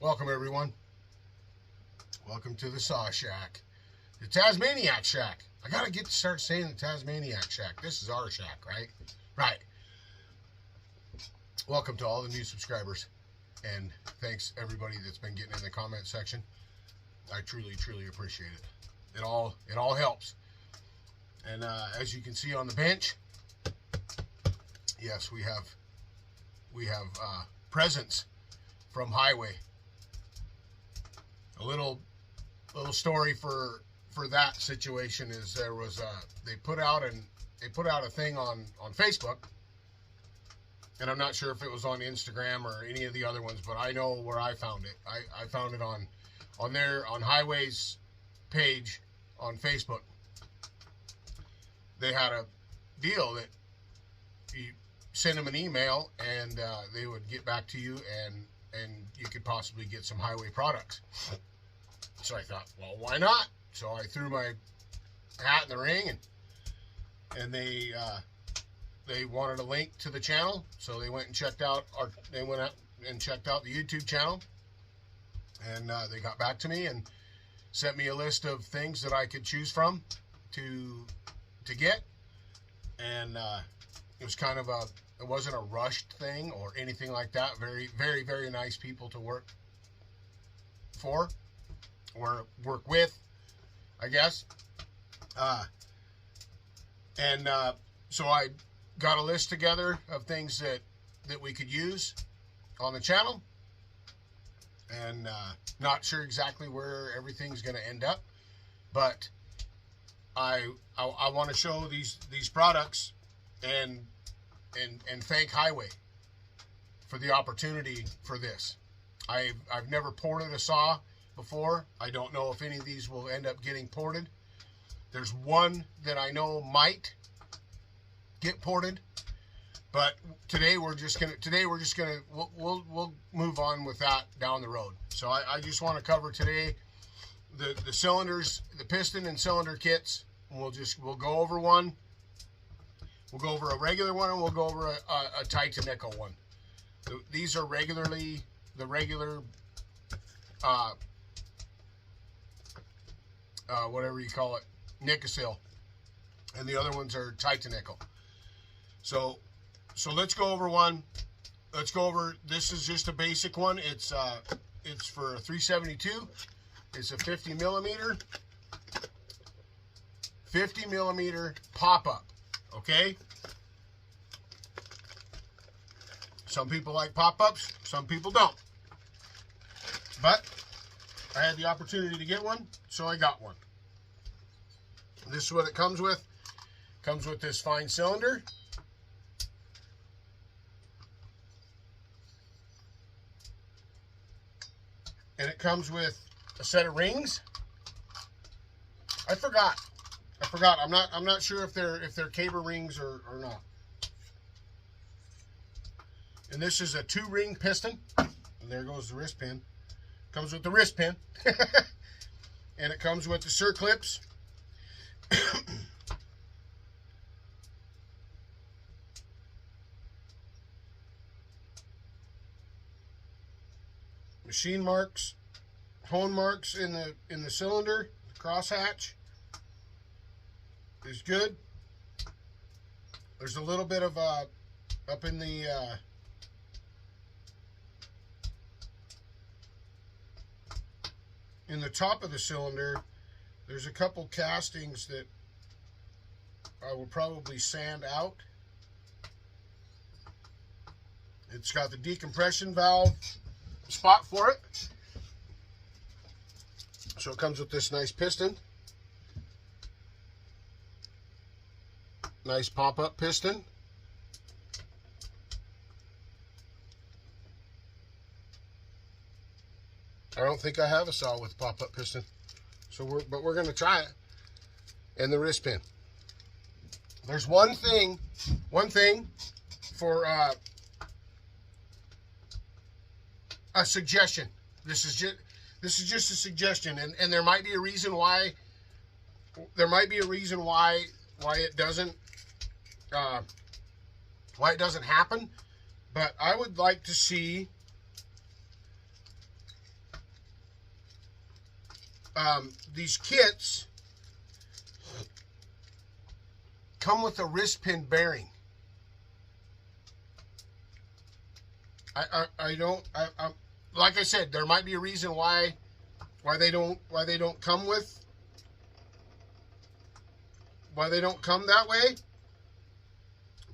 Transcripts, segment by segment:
Welcome everyone. Welcome to the Saw Shack. The Tazmaniaxe Shack. I gotta get to start saying the Tazmaniaxe Shack. This is our shack, right? Right. Welcome to all the new subscribers. And thanks everybody that's been getting in the comment section. I truly, truly appreciate it. It all helps. And as you can see on the bench, yes, we have presents from Hyway. A little story for that situation is there was they put out a thing on Facebook, and I'm not sure if it was on Instagram or any of the other ones, but I know where I found it. I found it on Hyway's page on Facebook. They had a deal that you send them an email and they would get back to you and you could possibly get some Hyway products. So I thought, well, why not? So I threw my hat in the ring, and they wanted a link to the channel, so they went and checked out the YouTube channel, and they got back to me and sent me a list of things that I could choose from to get, and it was kind of it wasn't a rushed thing or anything like that. Very, very, very nice people to work for or work with, I guess. So I got a list together of things that we could use on the channel, and not sure exactly where everything's going to end up, but I want to show these products and thank Hyway for the opportunity for this. I've never ported a saw before. I don't know if any of these will end up getting ported. There's one that I know might get ported, but today we're just gonna we'll move on with that down the road. So I just want to cover today the cylinders, the piston and cylinder kits. We'll go over one. We'll go over a regular one, and we'll go over a Tazmaniaxe one. These are the regular whatever you call it, Nickel, and the other ones are Tazmaniaxe. So let's go over one. Let's go over. This is just a basic one. It's for a 372. It's a 50 millimeter pop-up. Okay. Some people like pop-ups. Some people don't. But I had the opportunity to get one, so I got one. This is what it comes with. It comes with this fine cylinder. And it comes with a set of rings. I forgot. I'm not sure if they're caber rings or not. And this is a 2-ring piston. And there goes the wrist pin. Comes with the wrist pin. And it comes with the circlips. Machine marks, hone marks in the cylinder. The crosshatch is good. There's a little bit of up in the top of the cylinder. There's a couple castings that I will probably sand out. It's got the decompression valve spot for it. So it comes with this nice piston. Nice pop-up piston. I don't think I have a saw with pop-up piston. But we're going to try it. And the wrist pin. There's one thing for a suggestion. This is just a suggestion, and there might be a reason why. There might be a reason why it doesn't happen. But I would like to see these kits come with a wrist pin bearing. I don't like I said, there might be a reason why they don't come that way,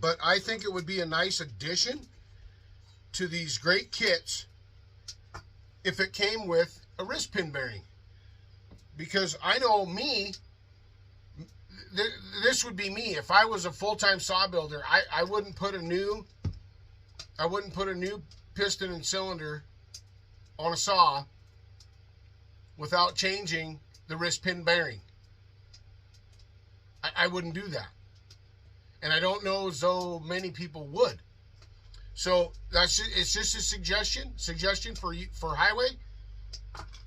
but I think it would be a nice addition to these great kits if it came with a wrist pin bearing. Because I know me, this would be me. If I was a full-time saw builder, I wouldn't put a new piston and cylinder on a saw without changing the wrist pin bearing. I wouldn't do that. And I don't know as though many people would. So it's just a suggestion for Hyway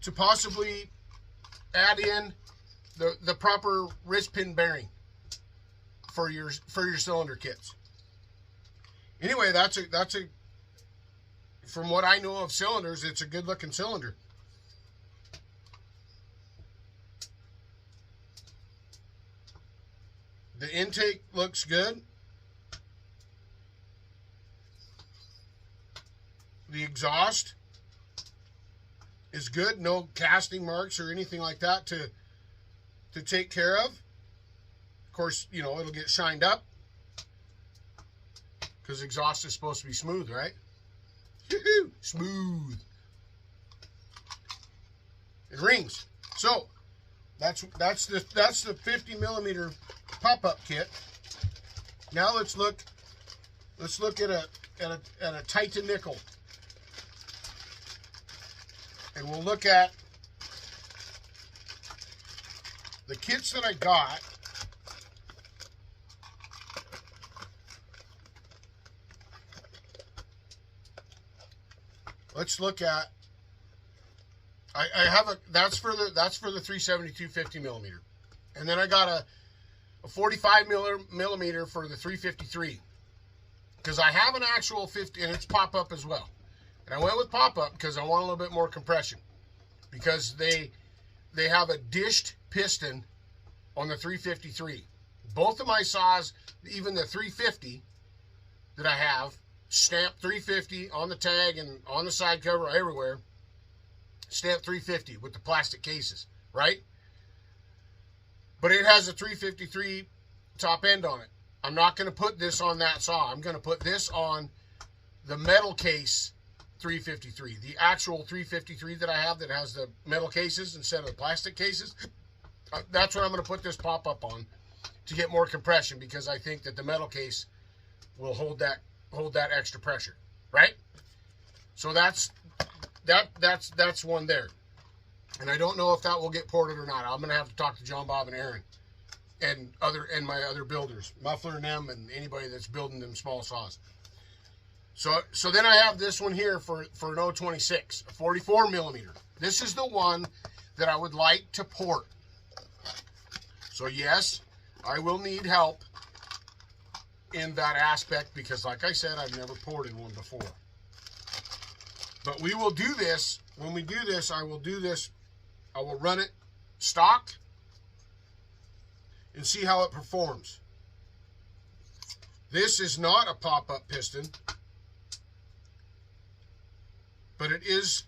to possibly add in the proper wrist pin bearing for your cylinder kits. Anyway, that's a from what I know of cylinders, it's a good looking cylinder. The intake looks good. The exhaust is good. No casting marks or anything like that to take care of. Of course, you know, it'll get shined up because exhaust is supposed to be smooth, right? Smooth. It rings. So that's the 50 millimeter pop-up kit. Now let's look at a Titan nickel, and we'll look at the kits that I got. Let's look at. I have a that's for the 372 50 millimeter, and then I got a 45 millimeter for the 353, because I have an actual 50, and it's pop up as well. And I went with pop up because I want a little bit more compression, because they have a dished piston on the 353. Both of my saws, even the 350 that I have, stamped 350 on the tag and on the side cover everywhere, stamped 350 with the plastic cases, right? But it has a 353 top end on it. I'm not going to put this on that saw. I'm going to put this on the metal case 353. The actual 353 that I have that has the metal cases instead of the plastic cases, that's what I'm going to put this pop-up on to get more compression, because I think that the metal case will hold that extra pressure, right? So that's one there. And I don't know if that will get ported or not. I'm going to have to talk to John, Bob, and Aaron and my other builders, Muffler and them, and anybody that's building them small saws. So then I have this one here for an 026, a 44 millimeter. This is the one that I would like to port. So yes, I will need help in that aspect, because like I said, I've never ported one before. But we will do this. When we do this, I will run it stock and see how it performs. This is not a pop-up piston, but it is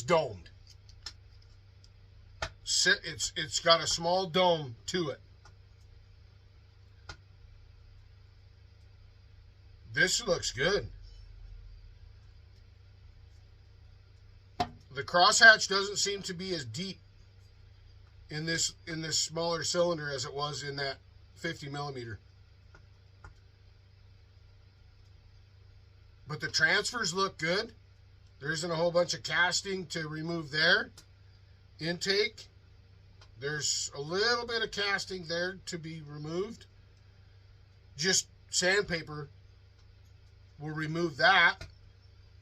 domed. It's got a small dome to it. This looks good. The crosshatch doesn't seem to be as deep in this smaller cylinder as it was in that 50 millimeter. But the transfers look good. There isn't a whole bunch of casting to remove there. Intake, there's a little bit of casting there to be removed. Just sandpaper will remove that.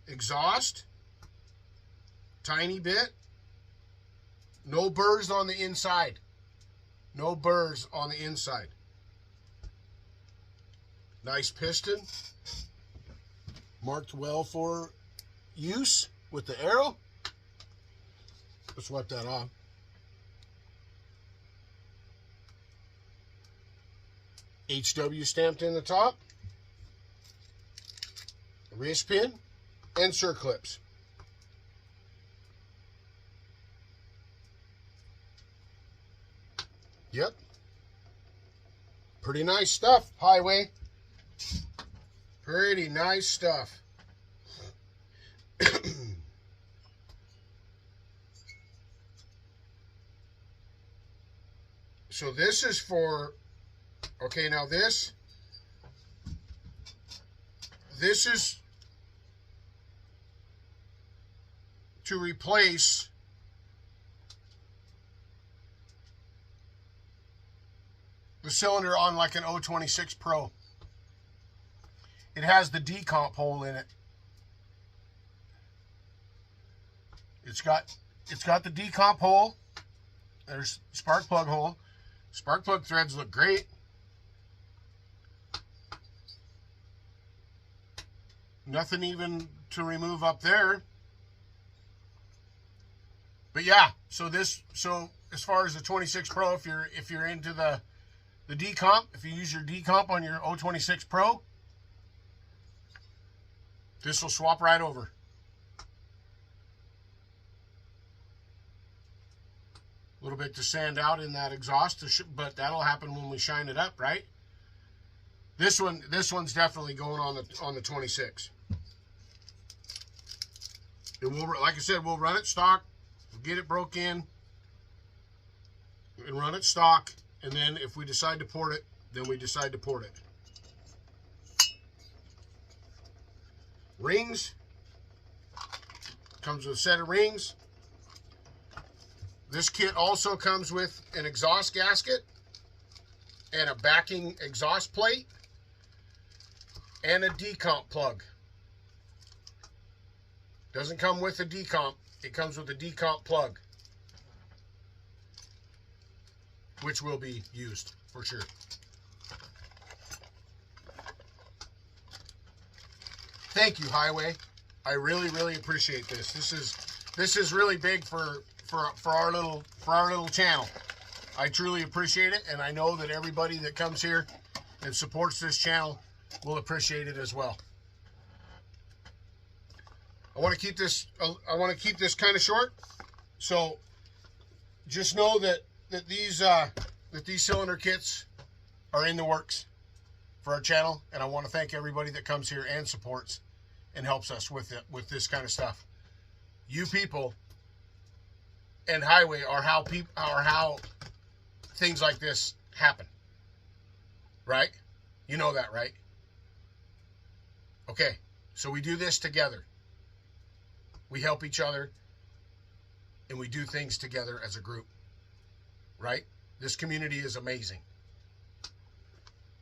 Exhaust, tiny bit. No burrs on the inside. No burrs on the inside. Nice piston. Marked well for use with the arrow. Let's wipe that off. HW stamped in the top. Wrist pin and circlips. Yep. Pretty nice stuff, Hyway. Pretty nice stuff. So this is for, okay, now this is to replace the cylinder on like an 026 Pro. It has the decomp hole in it. It's got the decomp hole. There's spark plug hole. Spark plug threads look great. Nothing even to remove up there. But yeah, so as far as the 26 Pro, if you're into the decomp, if you use your decomp on your 026 Pro, this will swap right over. A little bit to sand out in that exhaust, but that'll happen when we shine it up, right? This one's definitely going on the 26. And we'll, like I said, we'll run it stock, we'll get it broke in, and run it stock. And then if we decide to port it, then we decide to port it. Rings. Comes with a set of rings. This kit also comes with an exhaust gasket and a backing exhaust plate and a decomp plug. Doesn't come with a decomp. It comes with a decomp plug, which will be used for sure. Thank you, Hyway. I really, really appreciate this. This is really big for our little channel. I truly appreciate it, and I know that everybody that comes here and supports this channel will appreciate it as well. I want to keep this kind of short, so just know that these cylinder kits are in the works for our channel, and I want to thank everybody that comes here and supports and helps us with this kind of stuff. You people and Hyway are how things like this happen, right? You know that, right? Okay, so we do this together. We help each other, and we do things together as a group, right? This community is amazing.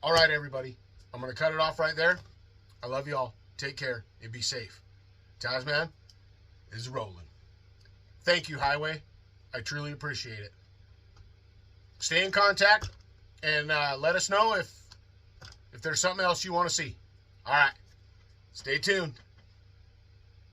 All right, everybody. I'm going to cut it off right there. I love you all. Take care and be safe. Tazman is rolling. Thank you, Hyway. I truly appreciate it. Stay in contact and let us know if there's something else you want to see. All right. Stay tuned.